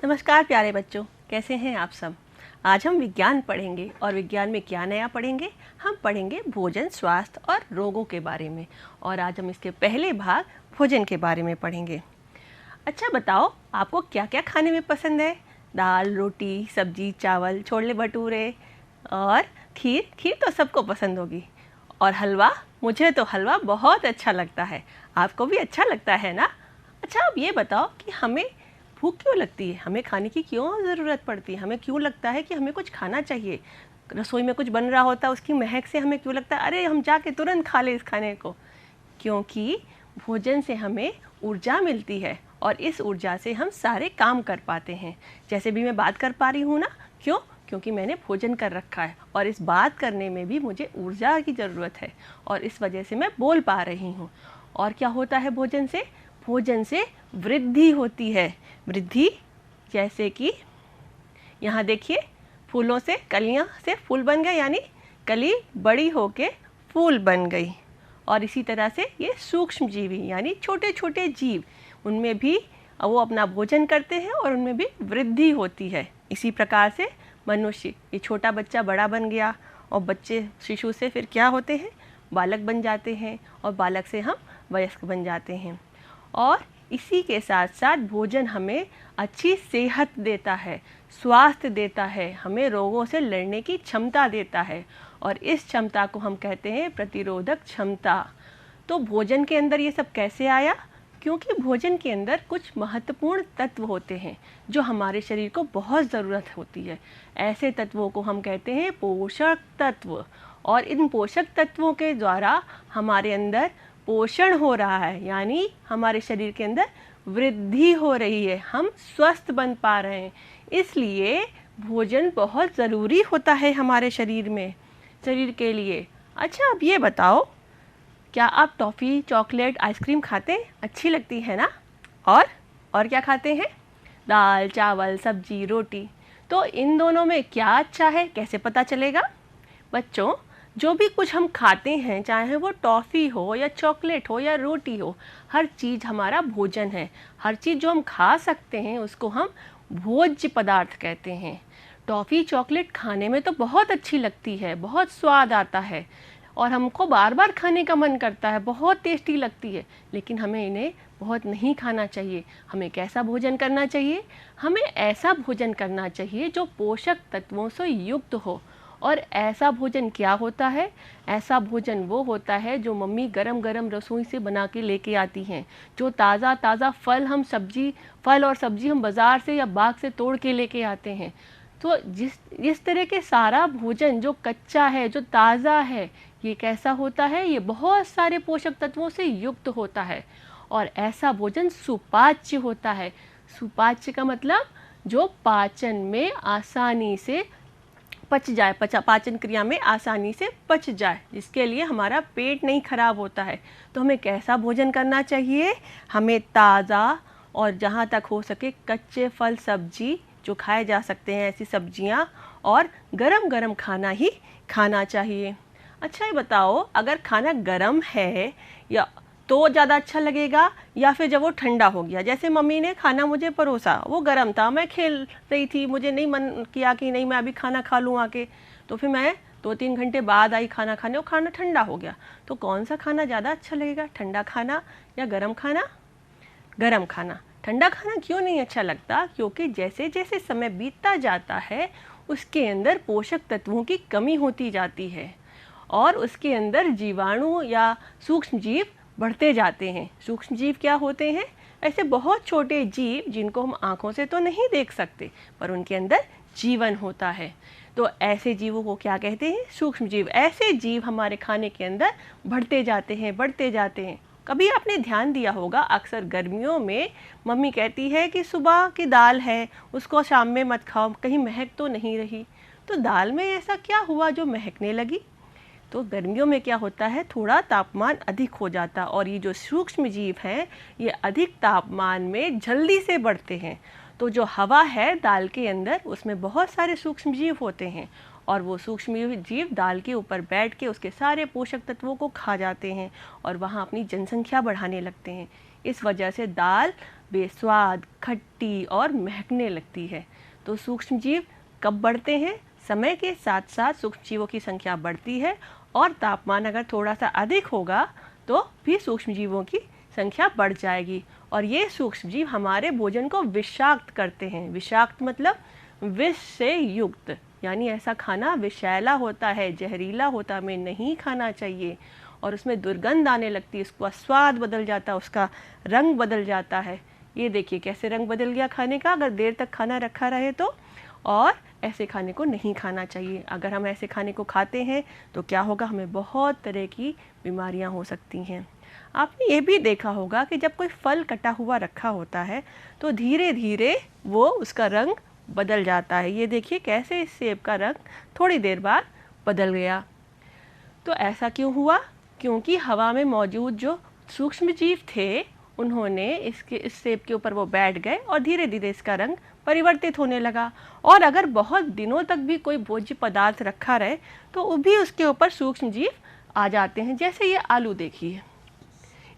नमस्कार प्यारे बच्चों, कैसे हैं आप सब। आज हम विज्ञान पढ़ेंगे और विज्ञान में क्या नया पढ़ेंगे। हम पढ़ेंगे भोजन, स्वास्थ्य और रोगों के बारे में। और आज हम इसके पहले भाग भोजन के बारे में पढ़ेंगे। अच्छा बताओ, आपको क्या क्या खाने में पसंद है। दाल, रोटी, सब्जी, चावल, छोले भटूरे और खीर। खीर तो सबको पसंद होगी। और हलवा, मुझे तो हलवा बहुत अच्छा लगता है। आपको भी अच्छा लगता है ना। अच्छा, अब ये बताओ कि हमें भूख क्यों लगती है, हमें खाने की क्यों ज़रूरत पड़ती है, हमें क्यों लगता है कि हमें कुछ खाना चाहिए। रसोई में कुछ बन रहा होता है, उसकी महक से हमें क्यों लगता है अरे हम जाके तुरंत खा ले इस खाने को। क्योंकि भोजन से हमें ऊर्जा मिलती है और इस ऊर्जा से हम सारे काम कर पाते हैं। जैसे भी मैं बात कर पा रही हूँ ना, क्यों? क्योंकि मैंने भोजन कर रखा है और इस बात करने में भी मुझे ऊर्जा की ज़रूरत है और इस वजह से मैं बोल पा रही हूँ। और क्या होता है भोजन से? भोजन से वृद्धि होती है। वृद्धि जैसे कि यहाँ देखिए, फूलों से, कलियाँ से फूल बन गए, यानी कली बड़ी होके फूल बन गई। और इसी तरह से ये सूक्ष्म जीवी यानी छोटे छोटे जीव, उनमें भी वो अपना भोजन करते हैं और उनमें भी वृद्धि होती है। इसी प्रकार से मनुष्य, ये छोटा बच्चा बड़ा बन गया और बच्चे शिशु से फिर क्या होते हैं, बालक बन जाते हैं और बालक से हम वयस्क बन जाते हैं। और इसी के साथ साथ भोजन हमें अच्छी सेहत देता है, स्वास्थ्य देता है, हमें रोगों से लड़ने की क्षमता देता है और इस क्षमता को हम कहते हैं प्रतिरोधक क्षमता। तो भोजन के अंदर ये सब कैसे आया? क्योंकि भोजन के अंदर कुछ महत्वपूर्ण तत्व होते हैं जो हमारे शरीर को बहुत ज़रूरत होती है। ऐसे तत्वों को हम कहते हैं पोषक तत्व। और इन पोषक तत्वों के द्वारा हमारे अंदर पोषण हो रहा है, यानी हमारे शरीर के अंदर वृद्धि हो रही है, हम स्वस्थ बन पा रहे हैं। इसलिए भोजन बहुत ज़रूरी होता है हमारे शरीर में, शरीर के लिए। अच्छा, अब ये बताओ, क्या आप टॉफ़ी, चॉकलेट, आइसक्रीम खाते हैं? अच्छी लगती है ना। और क्या खाते हैं? दाल, चावल, सब्जी, रोटी। तो इन दोनों में क्या अच्छा है, कैसे पता चलेगा? बच्चों, जो भी कुछ हम खाते हैं, चाहे वो टॉफ़ी हो या चॉकलेट हो या रोटी हो, हर चीज़ हमारा भोजन है। हर चीज़ जो हम खा सकते हैं उसको हम भोज्य पदार्थ कहते हैं। टॉफ़ी, चॉकलेट खाने में तो बहुत अच्छी लगती है, बहुत स्वाद आता है और हमको बार बार खाने का मन करता है, बहुत टेस्टी लगती है। लेकिन हमें इन्हें बहुत नहीं खाना चाहिए। हमें कैसा भोजन करना चाहिए? हमें ऐसा भोजन करना चाहिए जो पोषक तत्वों से युक्त हो। और ऐसा भोजन क्या होता है? ऐसा भोजन वो होता है जो मम्मी गरम गरम रसोई से बना के लेके आती हैं। जो ताज़ा ताज़ा फल और सब्जी हम बाज़ार से या बाग से तोड़ के लेके आते हैं। तो जिस तरह के सारा भोजन जो कच्चा है, जो ताज़ा है, ये कैसा होता है? ये बहुत सारे पोषक तत्वों से युक्त होता है और ऐसा भोजन सुपाच्य होता है। सुपाच्य का मतलब जो पाचन में आसानी से पच जाए, पाचन क्रिया में आसानी से पच जाए, जिसके लिए हमारा पेट नहीं खराब होता है। तो हमें कैसा भोजन करना चाहिए? हमें ताज़ा और जहाँ तक हो सके कच्चे फल, सब्जी जो खाए जा सकते हैं, ऐसी सब्जियाँ और गरम गरम खाना ही खाना चाहिए। अच्छा, ये बताओ, अगर खाना गरम है या तो ज़्यादा अच्छा लगेगा या फिर जब वो ठंडा हो गया? जैसे मम्मी ने खाना मुझे परोसा, वो गरम था, मैं खेल रही थी, मुझे नहीं मन किया कि नहीं मैं अभी खाना खा लूँ आके, तो फिर मैं 2-3 घंटे बाद आई खाना खाने, वो खाना ठंडा हो गया। तो कौन सा खाना ज़्यादा अच्छा लगेगा, ठंडा खाना या गरम खाना? गरम खाना। ठंडा खाना क्यों नहीं अच्छा लगता? क्योंकि जैसे जैसे समय बीतता जाता है उसके अंदर पोषक तत्वों की कमी होती जाती है और उसके अंदर जीवाणु या सूक्ष्म जीव बढ़ते जाते हैं। सूक्ष्म जीव क्या होते हैं? ऐसे बहुत छोटे जीव जिनको हम आँखों से तो नहीं देख सकते, पर उनके अंदर जीवन होता है। तो ऐसे जीवों को क्या कहते हैं? सूक्ष्म जीव। ऐसे जीव हमारे खाने के अंदर बढ़ते जाते हैं, बढ़ते जाते हैं। कभी आपने ध्यान दिया होगा, अक्सर गर्मियों में मम्मी कहती है कि सुबह की दाल है उसको शाम में मत खाओ, कहीं महक तो नहीं रही। तो दाल में ऐसा क्या हुआ जो महकने लगी? तो गर्मियों में क्या होता है, थोड़ा तापमान अधिक हो जाता और ये जो सूक्ष्म जीव हैं ये अधिक तापमान में जल्दी से बढ़ते हैं। तो जो हवा है दाल के अंदर, उसमें बहुत सारे सूक्ष्म जीव होते हैं और वो सूक्ष्म जीव दाल के ऊपर बैठ के उसके सारे पोषक तत्वों को खा जाते हैं और वहाँ अपनी जनसंख्या बढ़ाने लगते हैं। इस वजह से दाल बेस्वाद, खट्टी और महकने लगती है। तो सूक्ष्म जीव कब बढ़ते हैं? समय के साथ साथ सूक्ष्म जीवों की संख्या बढ़ती है और तापमान अगर थोड़ा सा अधिक होगा तो भी सूक्ष्म जीवों की संख्या बढ़ जाएगी और ये सूक्ष्म जीव हमारे भोजन को विषाक्त करते हैं। विषाक्त मतलब विष से युक्त, यानी ऐसा खाना विषैला होता है, जहरीला होता है, हमें नहीं खाना चाहिए और उसमें दुर्गंध आने लगती है, उसका स्वाद बदल जाता है, उसका रंग बदल जाता है। ये देखिए कैसे रंग बदल गया खाने का अगर देर तक खाना रखा रहे तो। और ऐसे खाने को नहीं खाना चाहिए। अगर हम ऐसे खाने को खाते हैं तो क्या होगा, हमें बहुत तरह की बीमारियां हो सकती हैं। आपने ये भी देखा होगा कि जब कोई फल कटा हुआ रखा होता है तो धीरे धीरे वो उसका रंग बदल जाता है। ये देखिए कैसे इस सेब का रंग थोड़ी देर बाद बदल गया। तो ऐसा क्यों हुआ? क्योंकि हवा में मौजूद जो सूक्ष्म जीव थे उन्होंने इस सेब के ऊपर वो बैठ गए और धीरे धीरे इसका रंग परिवर्तित होने लगा। और अगर बहुत दिनों तक भी कोई भोज्य पदार्थ रखा रहे तो भी उसके ऊपर सूक्ष्म जीव आ जाते हैं। जैसे ये आलू देखिए,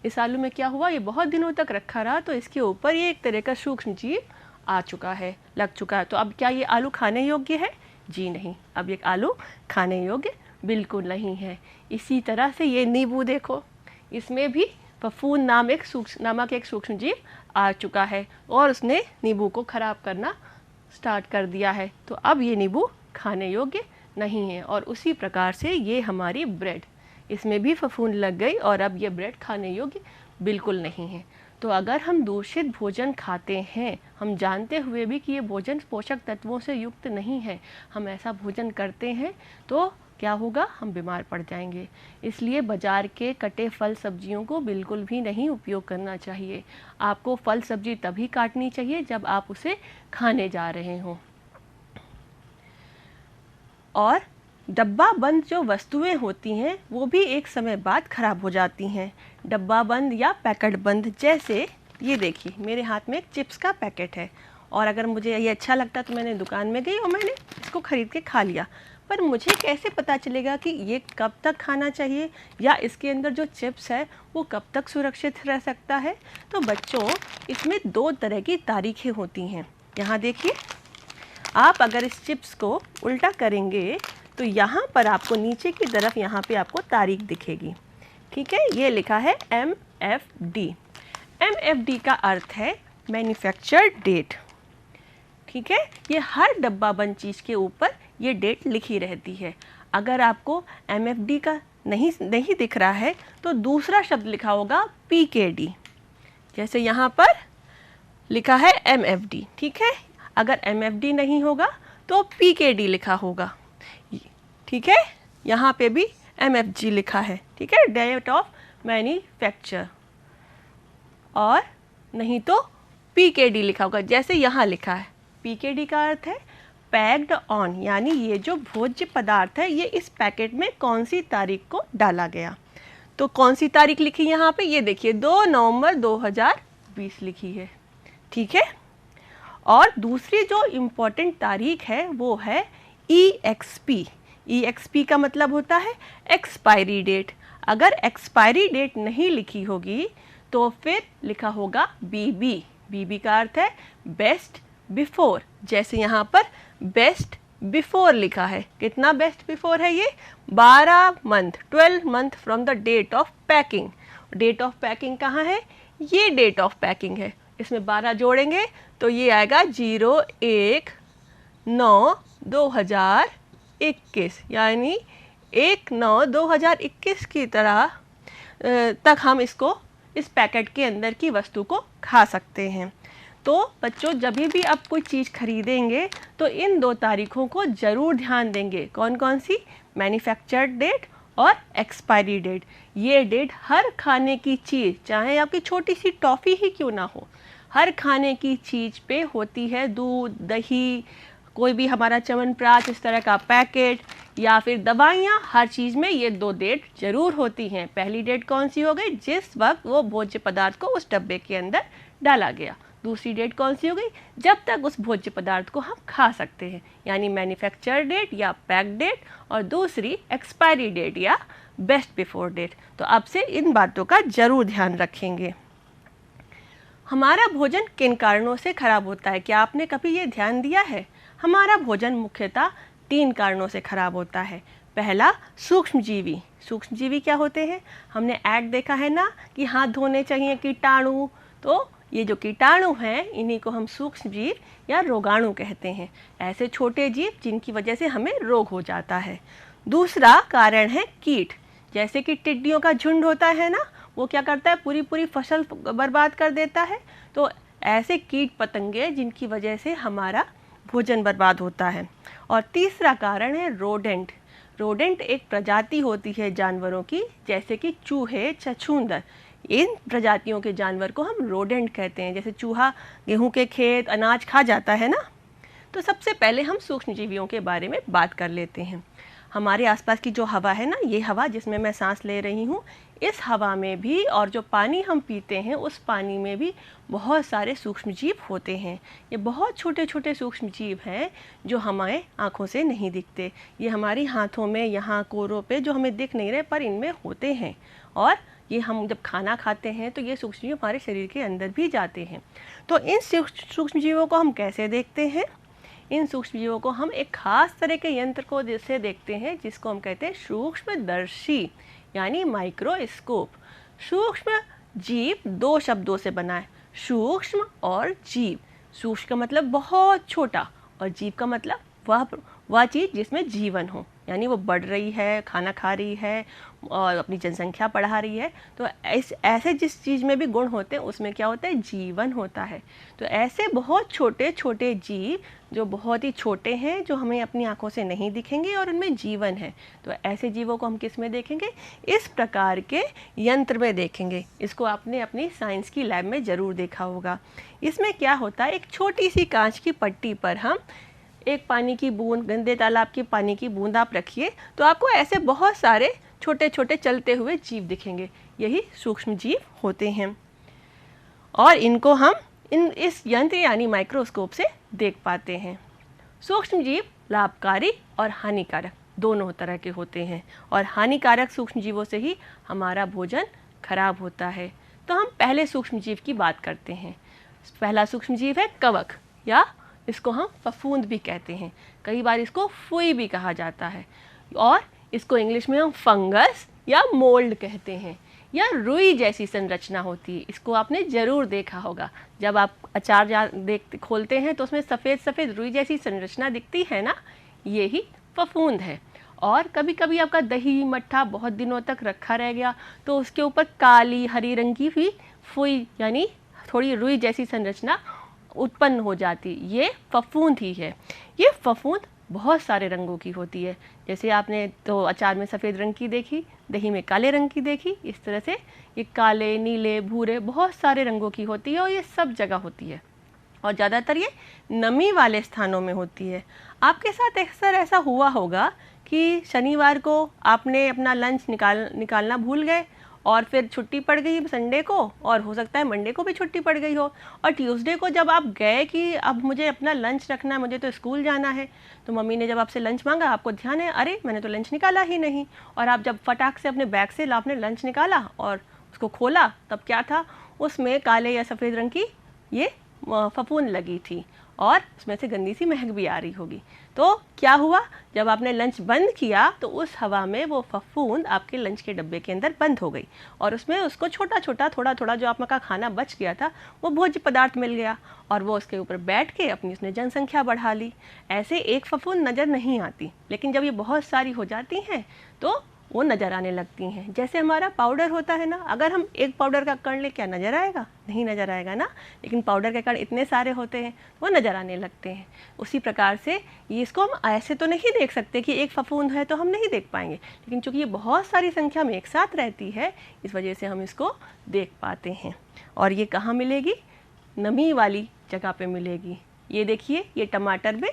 इस आलू में क्या हुआ, ये बहुत दिनों तक रखा रहा तो इसके ऊपर ये एक तरह का सूक्ष्म जीव आ चुका है, लग चुका है। तो अब क्या ये आलू खाने योग्य है? जी नहीं, अब ये आलू खाने योग्य बिल्कुल नहीं है। इसी तरह से ये नींबू देखो, इसमें भी फफूंद नामक एक सूक्ष्म जीव आ चुका है और उसने नींबू को खराब करना स्टार्ट कर दिया है। तो अब ये नींबू खाने योग्य नहीं है। और उसी प्रकार से ये हमारी ब्रेड, इसमें भी फफूंद लग गई और अब ये ब्रेड खाने योग्य बिल्कुल नहीं है। तो अगर हम दूषित भोजन खाते हैं, हम जानते हुए भी कि ये भोजन पोषक तत्वों से युक्त नहीं है, हम ऐसा भोजन करते हैं तो क्या होगा, हम बीमार पड़ जाएंगे। इसलिए बाजार के कटे फल सब्जियों को बिल्कुल भी नहीं उपयोग करना चाहिए। आपको फल सब्जी तभी काटनी चाहिए जब आप उसे खाने जा रहे हों। और डब्बा बंद जो वस्तुएं होती हैं वो भी एक समय बाद खराब हो जाती हैं। डब्बा बंद या पैकेट बंद, जैसे ये देखिए मेरे हाथ में एक चिप्स का पैकेट है और अगर मुझे ये अच्छा लगता तो मैंने दुकान में गई और मैंने इसको ख़रीद के खा लिया। पर मुझे कैसे पता चलेगा कि ये कब तक खाना चाहिए या इसके अंदर जो चिप्स है वो कब तक सुरक्षित रह सकता है? तो बच्चों, इसमें 2 तरह की तारीखें होती हैं। यहाँ देखिए, आप अगर इस चिप्स को उल्टा करेंगे तो यहाँ पर आपको नीचे की तरफ यहाँ पे आपको तारीख दिखेगी। ठीक है, ये लिखा है MFD। MFD का अर्थ है मैन्युफैक्चर्ड डेट। ठीक है, ये हर डब्बा बंद चीज़ के ऊपर ये डेट लिखी रहती है। अगर आपको MFD का नहीं दिख रहा है तो दूसरा शब्द लिखा होगा PKD, जैसे यहाँ पर लिखा है MFD। ठीक है, अगर MFD नहीं होगा तो PKD लिखा होगा। ठीक है, यहाँ पे भी MFG लिखा है। ठीक है, डेट ऑफ मैन्युफैक्चर, और नहीं तो PKD लिखा होगा, जैसे यहाँ लिखा है। PKD का अर्थ है पैक्ड ऑन, यानी ये जो भोज्य पदार्थ है ये इस पैकेट में कौन सी तारीख को डाला गया। तो कौन सी तारीख लिखी यहाँ पे, ये देखिए 2 नवंबर 2020 लिखी है। ठीक है, और दूसरी जो इम्पोर्टेंट तारीख है वो है EXP। EXP का मतलब होता है एक्सपायरी डेट। अगर एक्सपायरी डेट नहीं लिखी होगी तो फिर लिखा होगा BB। BB का अर्थ है बेस्ट बिफोर, जैसे यहाँ पर बेस्ट बिफोर लिखा है। कितना बेस्ट बिफोर है ये? 12 month from the date of packing. Date of packing कहाँ है? ये डेट ऑफ पैकिंग है। इसमें 12 जोड़ेंगे तो ये आएगा 01/9/2021, यानी 1/9/2021 की तरह तक हम इस पैकेट के अंदर की वस्तु को खा सकते हैं। तो बच्चों, जब भी आप कोई चीज़ खरीदेंगे तो इन 2 तारीखों को ज़रूर ध्यान देंगे। कौन कौन सी? मैन्युफैक्चर्ड डेट और एक्सपायरी डेट। ये डेट हर खाने की चीज़, चाहे आपकी छोटी सी टॉफ़ी ही क्यों ना हो, हर खाने की चीज़ पे होती है। दूध, दही, कोई भी हमारा च्यवनप्राश, इस तरह का पैकेट या फिर दवाइयाँ, हर चीज़ में ये 2 डेट ज़रूर होती हैं। पहली डेट कौन सी हो गई? जिस वक्त वो भोज्य पदार्थ को उस डब्बे के अंदर डाला गया। दूसरी डेट कौन सी हो गई? जब तक उस भोज्य पदार्थ को हम खा सकते हैं, यानी मैन्युफैक्चर डेट या पैक डेट, और दूसरी एक्सपायरी डेट या बेस्ट बिफोर डेट। तो अब से इन बातों का जरूर ध्यान रखेंगे। हमारा भोजन किन कारणों से खराब होता है? क्या आपने कभी ये ध्यान दिया है? हमारा भोजन मुख्यतः 3 कारणों से खराब होता है। पहला, सूक्ष्मजीवी। सूक्ष्मजीवी क्या होते हैं? हमने ऐड देखा है ना कि हाथ धोने चाहिए कीटाणु, तो ये जो कीटाणु हैं इन्हीं को हम सूक्ष्मजीव या रोगाणु कहते हैं। ऐसे छोटे जीव जिनकी वजह से हमें रोग हो जाता है। दूसरा कारण है कीट। जैसे कि टिड्डियों का झुंड होता है ना, वो क्या करता है, पूरी पूरी फसल बर्बाद कर देता है। तो ऐसे कीट पतंगे जिनकी वजह से हमारा भोजन बर्बाद होता है। और तीसरा कारण है रोडेंट। रोडेंट एक प्रजाति होती है जानवरों की, जैसे कि चूहे, छछूंदर। इन प्रजातियों के जानवर को हम रोडेंट कहते हैं। जैसे चूहा गेहूं के खेत, अनाज खा जाता है ना। तो सबसे पहले हम सूक्ष्मजीवियों के बारे में बात कर लेते हैं। हमारे आसपास की जो हवा है ना, ये हवा जिसमें मैं सांस ले रही हूँ, इस हवा में भी और जो पानी हम पीते हैं उस पानी में भी बहुत सारे सूक्ष्मजीव होते हैं। ये बहुत छोटे छोटे सूक्ष्मजीव हैं जो हमारे आँखों से नहीं दिखते। ये हमारी हाथों में, यहाँ कोरों पे जो हमें दिख नहीं रहे, पर इनमें होते हैं। और ये हम जब खाना खाते हैं तो ये सूक्ष्मजीव हमारे शरीर के अंदर भी जाते हैं। तो इन सूक्ष्मजीवों को हम कैसे देखते हैं? इन सूक्ष्मजीवों को हम एक खास तरह के यंत्र को जिससे देखते हैं, जिसको हम कहते हैं सूक्ष्मदर्शी, यानी माइक्रोस्कोप। सूक्ष्म जीव 2 शब्दों से बना है, सूक्ष्म और जीव। सूक्ष्म का मतलब बहुत छोटा, और जीव का मतलब वह चीज़ जिसमें जीवन हो, यानी वो बढ़ रही है, खाना खा रही है और अपनी जनसंख्या बढ़ा रही है। तो ऐसे जिस चीज़ में भी गुण होते हैं उसमें क्या होता है? जीवन होता है। तो ऐसे बहुत छोटे छोटे जीव जो बहुत ही छोटे हैं, जो हमें अपनी आंखों से नहीं दिखेंगे और उनमें जीवन है, तो ऐसे जीवों को हम किस में देखेंगे? इस प्रकार के यंत्र में देखेंगे। इसको आपने अपनी साइंस की लैब में ज़रूर देखा होगा। इसमें क्या होता है, एक छोटी सी कांच की पट्टी पर हम एक पानी की बूंद, गंदे तालाब की पानी की बूंद आप रखिए, तो आपको ऐसे बहुत सारे छोटे छोटे चलते हुए जीव दिखेंगे। यही सूक्ष्म जीव होते हैं और इनको हम इस यंत्र यानी माइक्रोस्कोप से देख पाते हैं। सूक्ष्म जीव लाभकारी और हानिकारक दोनों तरह के होते हैं, और हानिकारक सूक्ष्म जीवों से ही हमारा भोजन खराब होता है। तो हम पहले सूक्ष्म जीव की बात करते हैं। पहला सूक्ष्म जीव है कवक, या इसको हम फफूंद भी कहते हैं। कई बार इसको फुई भी कहा जाता है, और इसको इंग्लिश में हम फंगस या मोल्ड कहते हैं। या रुई जैसी संरचना होती है, इसको आपने ज़रूर देखा होगा। जब आप अचार खोलते हैं तो उसमें सफ़ेद सफ़ेद रुई जैसी संरचना दिखती है ना, ये ही फफूंद है। और कभी कभी आपका दही मट्ठा बहुत दिनों तक रखा रह गया तो उसके ऊपर काली हरी रंग की भी फुई यानी थोड़ी रुई जैसी संरचना उत्पन्न हो जाती, ये फफूंद ही है। ये फफूंद बहुत सारे रंगों की होती है। जैसे आपने तो अचार में सफ़ेद रंग की देखी, दही में काले रंग की देखी, इस तरह से ये काले, नीले, भूरे बहुत सारे रंगों की होती है, और ये सब जगह होती है, और ज़्यादातर ये नमी वाले स्थानों में होती है। आपके साथ अक्सर ऐसा हुआ होगा कि शनिवार को आपने अपना लंच निकालना भूल गए, और फिर छुट्टी पड़ गई संडे को, और हो सकता है मंडे को भी छुट्टी पड़ गई हो, और ट्यूसडे को जब आप गए कि अब मुझे अपना लंच रखना है, मुझे तो स्कूल जाना है, तो मम्मी ने जब आपसे लंच मांगा, आपको ध्यान है अरे मैंने तो लंच निकाला ही नहीं, और आप जब फटाक से अपने बैग से आपने लंच निकाला और उसको खोला, तब क्या था, उसमें काले या सफ़ेद रंग की ये फफूंद लगी थी, और उसमें से गंदी सी महक भी आ रही होगी। तो क्या हुआ, जब आपने लंच बंद किया तो उस हवा में वो फफूंद आपके लंच के डब्बे के अंदर बंद हो गई, और उसमें उसको छोटा छोटा थोड़ा थोड़ा जो आपका खाना बच गया था वो भोज्य पदार्थ मिल गया, और वो उसके ऊपर बैठ के अपनी उसने जनसंख्या बढ़ा ली। ऐसे एक फफूंद नज़र नहीं आती, लेकिन जब ये बहुत सारी हो जाती हैं तो वो नज़र आने लगती हैं। जैसे हमारा पाउडर होता है ना, अगर हम एक पाउडर का कण ले, क्या नज़र आएगा? नहीं नज़र आएगा ना, लेकिन पाउडर के कण इतने सारे होते हैं वो नज़र आने लगते हैं। उसी प्रकार से ये इसको हम ऐसे तो नहीं देख सकते कि एक फफूंद है तो हम नहीं देख पाएंगे, लेकिन चूँकि ये बहुत सारी संख्या में एक साथ रहती है, इस वजह से हम इसको देख पाते हैं। और ये कहाँ मिलेगी? नमी वाली जगह पे मिलेगी। ये देखिए, ये टमाटर में,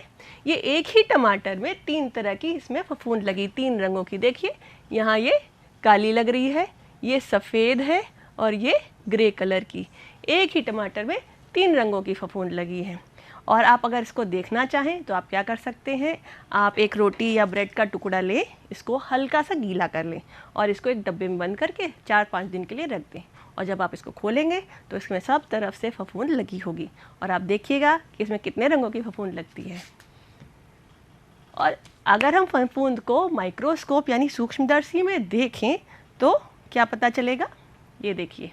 ये एक ही टमाटर में 3 तरह की इसमें फफूंद लगी, 3 रंगों की। देखिए यहाँ ये काली लग रही है, ये सफ़ेद है, और ये ग्रे कलर की। एक ही टमाटर में 3 रंगों की फफूंद लगी है। और आप अगर इसको देखना चाहें तो आप क्या कर सकते हैं, आप एक रोटी या ब्रेड का टुकड़ा लें, इसको हल्का सा गीला कर लें और इसको एक डब्बे में बंद करके 4-5 दिन के लिए रख दें। और जब आप इसको खोलेंगे तो इसमें सब तरफ से फफूंद लगी होगी और आप देखिएगा कि इसमें कितने रंगों की फफूंद लगती है। और अगर हम फफूंद को माइक्रोस्कोप यानी सूक्ष्मदर्शी में देखें तो क्या पता चलेगा, ये देखिए,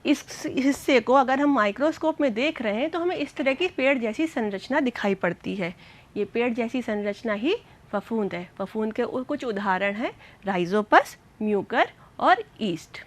इस हिस्से को अगर हम माइक्रोस्कोप में देख रहे हैं तो हमें इस तरह की पेड़ जैसी संरचना दिखाई पड़ती है। ये पेड़ जैसी संरचना ही फफूंद है। फफूंद के कुछ उदाहरण हैं राइजोपस, म्यूकर और ईस्ट।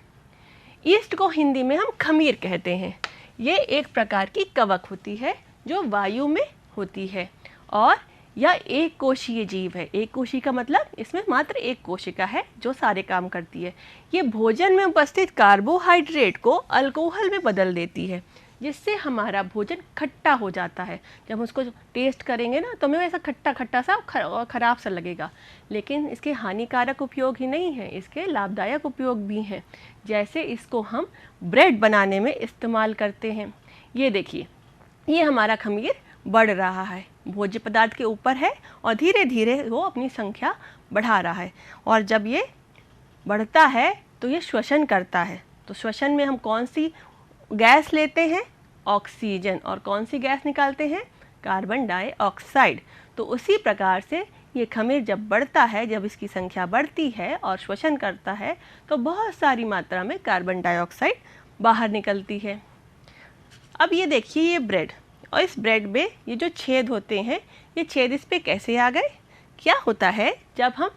ईस्ट को हिंदी में हम खमीर कहते हैं। ये एक प्रकार की कवक होती है जो वायु में होती है और यह एक कोशीय जीव है। एक कोशी का मतलब इसमें मात्र एक कोशिका है जो सारे काम करती है। ये भोजन में उपस्थित कार्बोहाइड्रेट को अल्कोहल में बदल देती है जिससे हमारा भोजन खट्टा हो जाता है। जब हम उसको टेस्ट करेंगे ना तो हमें ऐसा खट्टा खट्टा सा खराब सा लगेगा, लेकिन इसके हानिकारक उपयोग ही नहीं है, इसके लाभदायक उपयोग भी हैं। जैसे इसको हम ब्रेड बनाने में इस्तेमाल करते हैं। ये देखिए, ये हमारा खमीर बढ़ रहा है, भोज्य पदार्थ के ऊपर है और धीरे धीरे वो अपनी संख्या बढ़ा रहा है। और जब ये बढ़ता है तो ये श्वसन करता है। तो श्वसन में हम कौन सी गैस लेते हैं, ऑक्सीजन, और कौन सी गैस निकालते हैं, कार्बन डाइऑक्साइड। तो उसी प्रकार से ये खमीर जब बढ़ता है, जब इसकी संख्या बढ़ती है और श्वसन करता है तो बहुत सारी मात्रा में कार्बन डाइऑक्साइड बाहर निकलती है। अब ये देखिए, ये ब्रेड, और इस ब्रेड में ये जो छेद होते हैं, ये छेद इस पे कैसे आ गए? क्या होता है, जब हम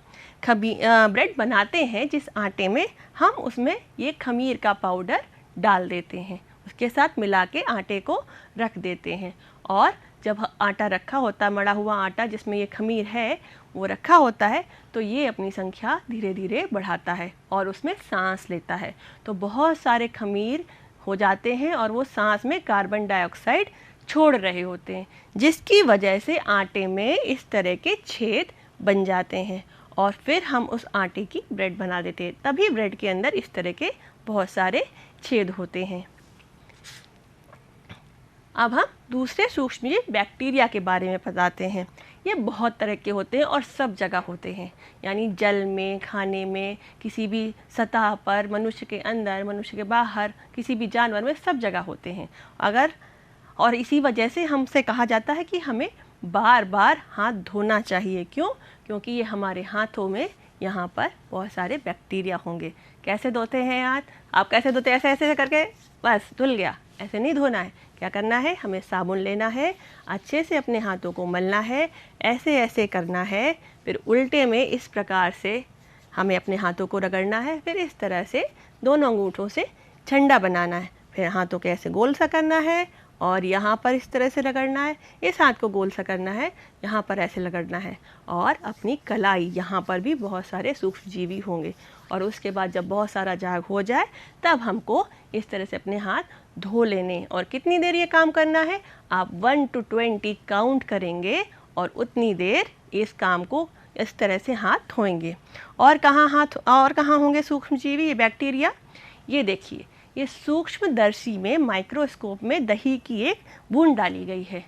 ब्रेड बनाते हैं जिस आटे में, हम उसमें ये खमीर का पाउडर डाल देते हैं, उसके साथ मिला के आटे को रख देते हैं। और जब आटा रखा होता है, मड़ा हुआ आटा जिसमें ये खमीर है वो रखा होता है, तो ये अपनी संख्या धीरे धीरे बढ़ाता है और उसमें सांस लेता है। तो बहुत सारे खमीर हो जाते हैं और वो सांस में कार्बन डाइऑक्साइड छोड़ रहे होते हैं, जिसकी वजह से आटे में इस तरह के छेद बन जाते हैं और फिर हम उस आटे की ब्रेड बना देते हैं। तभी ब्रेड के अंदर इस तरह के बहुत सारे छेद होते हैं। अब हम दूसरे सूक्ष्मजीव बैक्टीरिया के बारे में बताते हैं। ये बहुत तरह के होते हैं और सब जगह होते हैं, यानी जल में, खाने में, किसी भी सतह पर, मनुष्य के अंदर, मनुष्य के बाहर, किसी भी जानवर में, सब जगह होते हैं। और इसी वजह से हमसे कहा जाता है कि हमें बार बार हाथ धोना चाहिए। क्यों? क्योंकि ये हमारे हाथों में यहाँ पर बहुत सारे बैक्टीरिया होंगे। कैसे धोते हैं हाथ? आप कैसे धोते हैं? ऐसे ऐसे करके बस धुल गया, ऐसे नहीं धोना है। क्या करना है? हमें साबुन लेना है, अच्छे से अपने हाथों को मलना है, ऐसे ऐसे करना है, फिर उल्टे में इस प्रकार से हमें अपने हाथों को रगड़ना है, फिर इस तरह से दोनों अंगूठों से झंडा बनाना है, फिर हाथों को ऐसे गोल सा करना है और यहाँ पर इस तरह से रगड़ना है, इस हाथ को गोल सा करना है, यहाँ पर ऐसे रगड़ना है। और अपनी कलाई, यहाँ पर भी बहुत सारे सूक्ष्मजीवी होंगे। और उसके बाद जब बहुत सारा झाग हो जाए तब हमको इस तरह से अपने हाथ धो लेने। और कितनी देर ये काम करना है? आप 1 to 20 काउंट करेंगे और उतनी देर इस काम को इस तरह से हाथ धोएंगे। और कहाँ होंगे सूक्ष्मजीवी, ये बैक्टीरिया? ये देखिए, ये सूक्ष्मदर्शी में माइक्रोस्कोप में दही की एक बूंद डाली गई है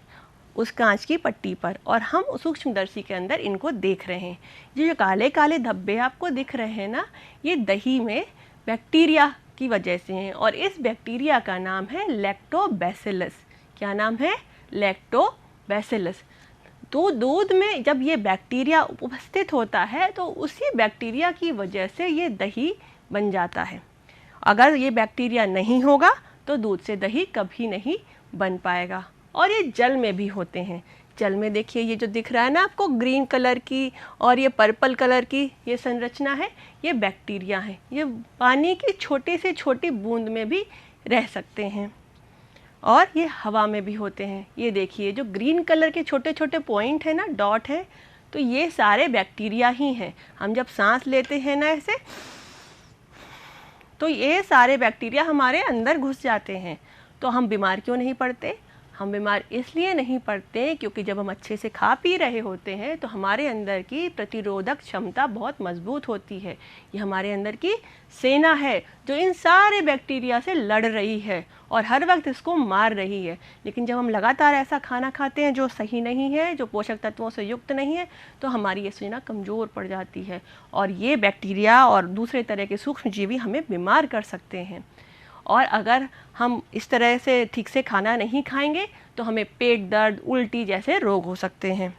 उस कांच की पट्टी पर, और हम सूक्ष्मदर्शी के अंदर इनको देख रहे हैं। ये जो काले काले धब्बे आपको दिख रहे हैं ना, ये दही में बैक्टीरिया की वजह से हैं। और इस बैक्टीरिया का नाम है लैक्टोबैसिलस। क्या नाम है? लैक्टोबैसिलस। तो दूध में जब ये बैक्टीरिया उपस्थित होता है तो उसी बैक्टीरिया की वजह से ये दही बन जाता है। अगर ये बैक्टीरिया नहीं होगा तो दूध से दही कभी नहीं बन पाएगा। और ये जल में भी होते हैं। जल में देखिए, ये जो दिख रहा है ना आपको, ग्रीन कलर की और ये पर्पल कलर की ये संरचना है, ये बैक्टीरिया है। ये पानी की छोटी से छोटी बूंद में भी रह सकते हैं और ये हवा में भी होते हैं। ये देखिए, जो ग्रीन कलर के छोटे छोटे पॉइंट है ना, डॉट है, तो ये सारे बैक्टीरिया ही हैं। हम जब सांस लेते हैं ना ऐसे, तो ये सारे बैक्टीरिया हमारे अंदर घुस जाते हैं, तो हम बीमार क्यों नहीं पड़ते? हम बीमार इसलिए नहीं पड़ते क्योंकि जब हम अच्छे से खा पी रहे होते हैं तो हमारे अंदर की प्रतिरोधक क्षमता बहुत मजबूत होती है। ये हमारे अंदर की सेना है जो इन सारे बैक्टीरिया से लड़ रही है और हर वक्त इसको मार रही है। लेकिन जब हम लगातार ऐसा खाना खाते हैं जो सही नहीं है, जो पोषक तत्वों से युक्त नहीं है, तो हमारी ये सेना कमज़ोर पड़ जाती है और ये बैक्टीरिया और दूसरे तरह के सूक्ष्म जीवी हमें बीमार कर सकते हैं। और अगर हम इस तरह से ठीक से खाना नहीं खाएंगे तो हमें पेट दर्द, उल्टी जैसे रोग हो सकते हैं।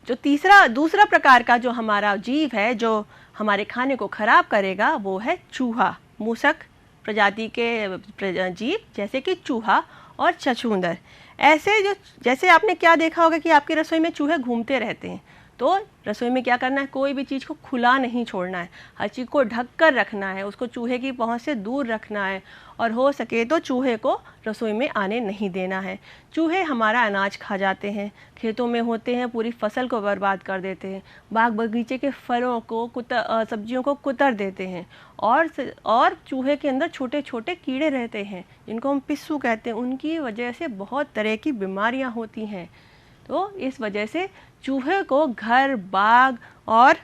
जो दूसरा प्रकार का जो हमारा जीव है जो हमारे खाने को खराब करेगा वो है चूहा। मूसक प्रजाति के जीव जैसे कि चूहा और छछूंदर। जैसे आपने क्या देखा होगा कि आपकी रसोई में चूहे घूमते रहते हैं, तो रसोई में क्या करना है, कोई भी चीज़ को खुला नहीं छोड़ना है, हर चीज़ को ढक कर रखना है, उसको चूहे की पहुंच से दूर रखना है और हो सके तो चूहे को रसोई में आने नहीं देना है। चूहे हमारा अनाज खा जाते हैं, खेतों में होते हैं, पूरी फसल को बर्बाद कर देते हैं, बाग बगीचे के फलों को सब्जियों को कुतर देते हैं और चूहे के अंदर छोटे छोटे कीड़े रहते हैं जिनको हम पिस्सू कहते हैं। उनकी वजह से बहुत तरह की बीमारियाँ होती हैं। तो इस वजह से चूहे को घर, बाग और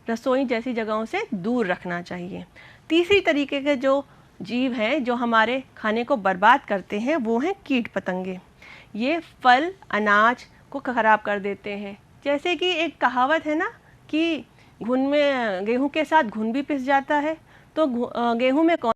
रसोई जैसी जगहों से दूर रखना चाहिए। तीसरी तरीके के जो जीव हैं जो हमारे खाने को बर्बाद करते हैं वो हैं कीट पतंगे। ये फल, अनाज को खराब कर देते हैं। जैसे कि एक कहावत है ना कि गेहूं के साथ घुन भी पिस जाता है, तो गेहूं में कौन